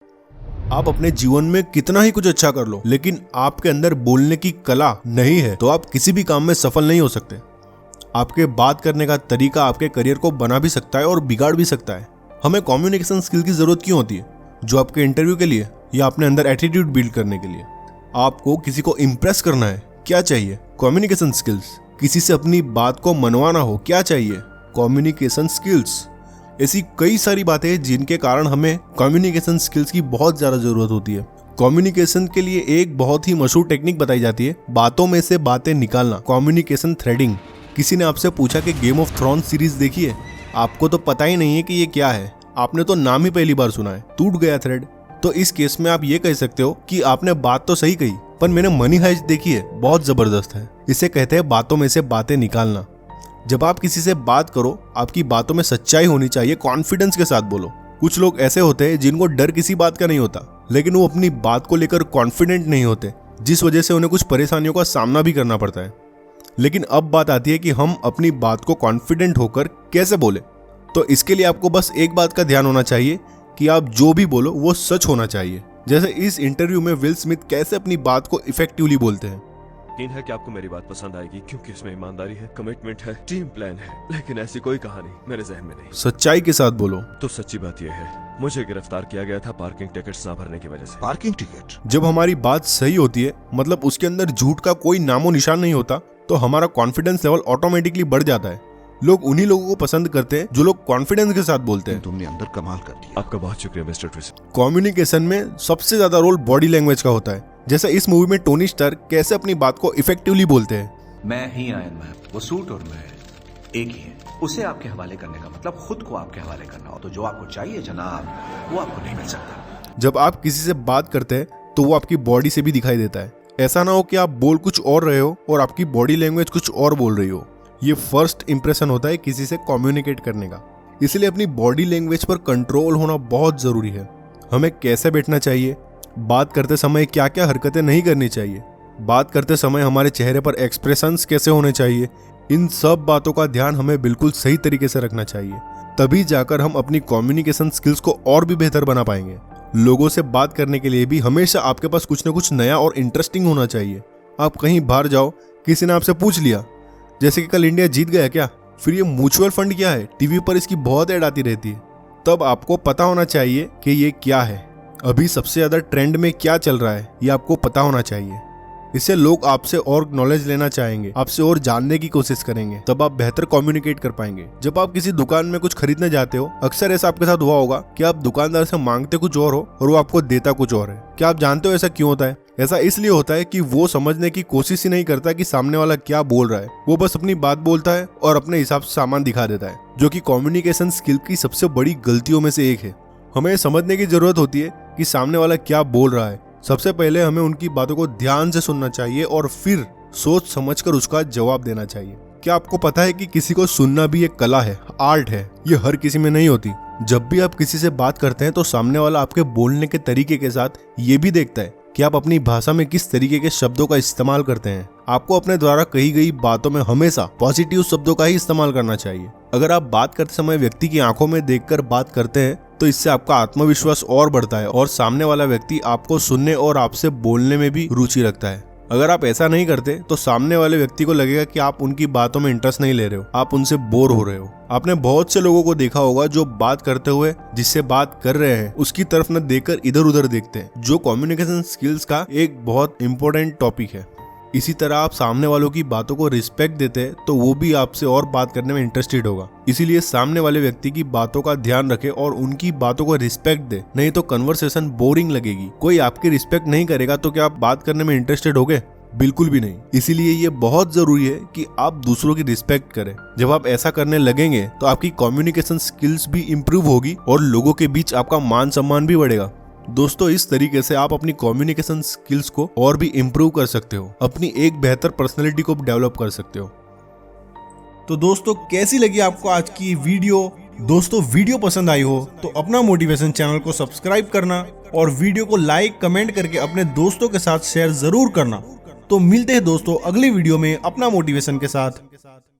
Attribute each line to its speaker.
Speaker 1: आप अपने जीवन में कितना ही कुछ अच्छा कर लो, लेकिन आपके अंदर बोलने की कला नहीं है तो आप किसी भी काम में सफल नहीं हो सकते। आपके बात करने का तरीका आपके करियर को बना भी सकता है और बिगाड़ भी सकता है। हमें कम्युनिकेशन स्किल की जरूरत क्यों होती है? जो आपके इंटरव्यू के लिए या अपने अंदर एटीट्यूड बिल्ड करने के लिए। आपको किसी को इम्प्रेस करना है, क्या चाहिए? Communication skills. किसी से अपनी बात को मनवाना हो, क्या चाहिए? Communication skills. ऐसी कई सारी बातें हैं जिनके कारण हमें कम्युनिकेशन स्किल्स की बहुत ज्यादा जरूरत होती है। कम्युनिकेशन के लिए एक बहुत ही मशहूर टेक्निक बताई जाती है, बातों में से बातें निकालना, कम्युनिकेशन थ्रेडिंग। किसी ने आपसे पूछा कि गेम ऑफ थ्रोन्स सीरीज देखी है? आपको तो पता ही नहीं है कि ये क्या है, आपने तो नाम ही पहली बार सुना है। टूट गया थ्रेड। तो इस केस में आप ये कह सकते हो कि आपने बात तो सही कही, पर मैंने मनी हाइस्ट देखी है, बहुत जबरदस्त है। इसे कहते हैं बातों में से बातें निकालना। जब आप किसी से बात करो, आपकी बातों में सच्चाई होनी चाहिए, कॉन्फिडेंस के साथ बोलो। कुछ लोग ऐसे होते हैं जिनको डर किसी बात का नहीं होता, लेकिन वो अपनी बात को लेकर कॉन्फिडेंट नहीं होते, जिस वजह से उन्हें कुछ परेशानियों का सामना भी करना पड़ता है। लेकिन अब बात आती है कि हम अपनी बात को कॉन्फिडेंट होकर कैसे बोले। तो इसके लिए आपको बस एक बात का ध्यान होना चाहिए कि आप जो भी बोलो वो सच होना चाहिए। जैसे इस इंटरव्यू में विल स्मिथ कैसे अपनी बात को इफेक्टिवली बोलते हैं।
Speaker 2: यकीन है कि आपको मेरी बात पसंद आएगी, क्योंकि इसमें ईमानदारी है, कमिटमेंट है, टीम प्लान है। लेकिन ऐसी कोई कहानी मेरे जहन में नहीं।
Speaker 1: सच्चाई के साथ बोलो।
Speaker 2: तो सच्ची बात यह है, मुझे गिरफ्तार किया गया था पार्किंग टिकट्स ना भरने की वजह से।
Speaker 3: Parking ticket?
Speaker 1: जब हमारी बात सही होती है, मतलब उसके अंदर झूठ का कोई नामो निशान नहीं होता, तो हमारा कॉन्फिडेंस लेवल ऑटोमेटिकली बढ़ जाता है। लोग उन्हीं लोगों को पसंद करते हैं जो लोग कॉन्फिडेंस के साथ बोलते हैं।
Speaker 3: तुमने अंदर कमाल कर दिया।
Speaker 2: आपका बहुत शुक्रिया मिस्टर ट्विस्ट।
Speaker 1: कम्युनिकेशन में सबसे ज्यादा रोल बॉडी लैंग्वेज का होता है। जैसे इस मूवी में टोनी स्टार्क कैसे अपनी बात को इफेक्टिवली बोलते हैं।
Speaker 4: मैं ही आयरन मैन, वो सूट और मैं एक ही है। उसे आपके हवाले करने का मतलब खुद को आपके हवाले करना हो, तो जो आपको चाहिए जनाब, वो आपको नहीं मिल सकता।
Speaker 1: जब आप किसी से बात करते हैं तो वो आपकी बॉडी से भी दिखाई देता है। ऐसा ना हो कि आप बोल कुछ और रहे हो और आपकी बॉडी लैंग्वेज कुछ और बोल रही हो। ये फर्स्ट इंप्रेशन होता है किसी से कम्युनिकेट करने का। इसलिए अपनी बॉडी लैंग्वेज पर कंट्रोल होना बहुत जरूरी है। हमें कैसे बैठना चाहिए, बात करते समय क्या क्या हरकतें नहीं करनी चाहिए, बात करते समय हमारे चेहरे पर एक्सप्रेशंस कैसे होने चाहिए, इन सब बातों का ध्यान हमें बिल्कुल सही तरीके से रखना चाहिए। तभी जाकर हम अपनी कम्युनिकेशन स्किल्स को और भी बेहतर बना पाएंगे। लोगों से बात करने के लिए भी हमेशा आपके पास कुछ न कुछ नया और इंटरेस्टिंग होना चाहिए। आप कहीं बाहर जाओ, किसी ने आपसे पूछ लिया, जैसे कि कल इंडिया जीत गया क्या, फिर ये म्यूचुअल फंड क्या है, टीवी पर इसकी बहुत ऐड आती रहती है, तब आपको पता होना चाहिए कि ये क्या है, अभी सबसे ज्यादा ट्रेंड में क्या चल रहा है, ये आपको पता होना चाहिए। इससे लोग आपसे और नॉलेज लेना चाहेंगे, आपसे और जानने की कोशिश करेंगे, तब आप बेहतर कम्युनिकेट कर पाएंगे। जब आप किसी दुकान में कुछ खरीदने जाते हो, अक्सर ऐसा आपके साथ हुआ होगा कि आप दुकानदार से मांगते कुछ और हो और वो आपको देता कुछ और है। क्या आप जानते हो ऐसा क्यों होता है? ऐसा इसलिए होता है कि वो समझने की कोशिश ही नहीं करता कि सामने वाला क्या बोल रहा है। वो बस अपनी बात बोलता है और अपने हिसाब से सामान दिखा देता है, जो कि कम्युनिकेशन स्किल की सबसे बड़ी गलतियों में से एक है। हमें समझने की जरूरत होती है कि सामने वाला क्या बोल रहा है। सबसे पहले हमें उनकी बातों को ध्यान से सुनना चाहिए और फिर सोच समझकर उसका जवाब देना चाहिए। क्या आपको पता है कि किसी को सुनना भी एक कला है, आर्ट है, ये हर किसी में नहीं होती। जब भी आप किसी से बात करते हैं तो सामने वाला आपके बोलने के तरीके के साथ ये भी देखता है कि आप अपनी भाषा में किस तरीके के शब्दों का इस्तेमाल करते हैं। आपको अपने द्वारा कही गई बातों में हमेशा पॉजिटिव शब्दों का ही इस्तेमाल करना चाहिए। अगर आप बात करते समय व्यक्ति की आंखों में देखकर बात करते हैं तो इससे आपका आत्मविश्वास और बढ़ता है और सामने वाला व्यक्ति आपको सुनने और आपसे बोलने में भी रुचि रखता है। अगर आप ऐसा नहीं करते तो सामने वाले व्यक्ति को लगेगा कि आप उनकी बातों में इंटरेस्ट नहीं ले रहे हो, आप उनसे बोर हो रहे हो। आपने बहुत से लोगों को देखा होगा जो बात करते हुए जिससे बात कर रहे हैं उसकी तरफ न देखकर इधर उधर देखते हैं, जो कम्युनिकेशन स्किल्स का एक बहुत इंपॉर्टेंट टॉपिक है। इसी तरह आप सामने वालों की बातों को रिस्पेक्ट देते हैं तो वो भी आपसे और बात करने में इंटरेस्टेड होगा। इसीलिए सामने वाले व्यक्ति की बातों का ध्यान रखें और उनकी बातों को रिस्पेक्ट दे, नहीं तो कन्वर्सेशन बोरिंग लगेगी। कोई आपकी रिस्पेक्ट नहीं करेगा तो क्या आप बात करने में इंटरेस्टेड होगे? बिल्कुल भी नहीं। इसीलिए ये बहुत जरूरी है कि आप दूसरों की रिस्पेक्ट करें। जब आप ऐसा करने लगेंगे तो आपकी कम्युनिकेशन स्किल्स भी इम्प्रूव होगी और लोगों के बीच आपका मान सम्मान भी बढ़ेगा। दोस्तों, इस तरीके से आप अपनी कम्युनिकेशन स्किल्स को और भी इम्प्रूव कर सकते हो, अपनी एक बेहतर पर्सनैलिटी को डेवलप कर सकते हो।
Speaker 5: तो दोस्तों, कैसी लगी आपको आज की वीडियो? दोस्तों, वीडियो पसंद आई हो तो अपना मोटिवेशन चैनल को सब्सक्राइब करना और वीडियो को लाइक कमेंट करके अपने दोस्तों के साथ शेयर जरूर करना। तो मिलते हैं दोस्तों अगली वीडियो में अपना मोटिवेशन के साथ।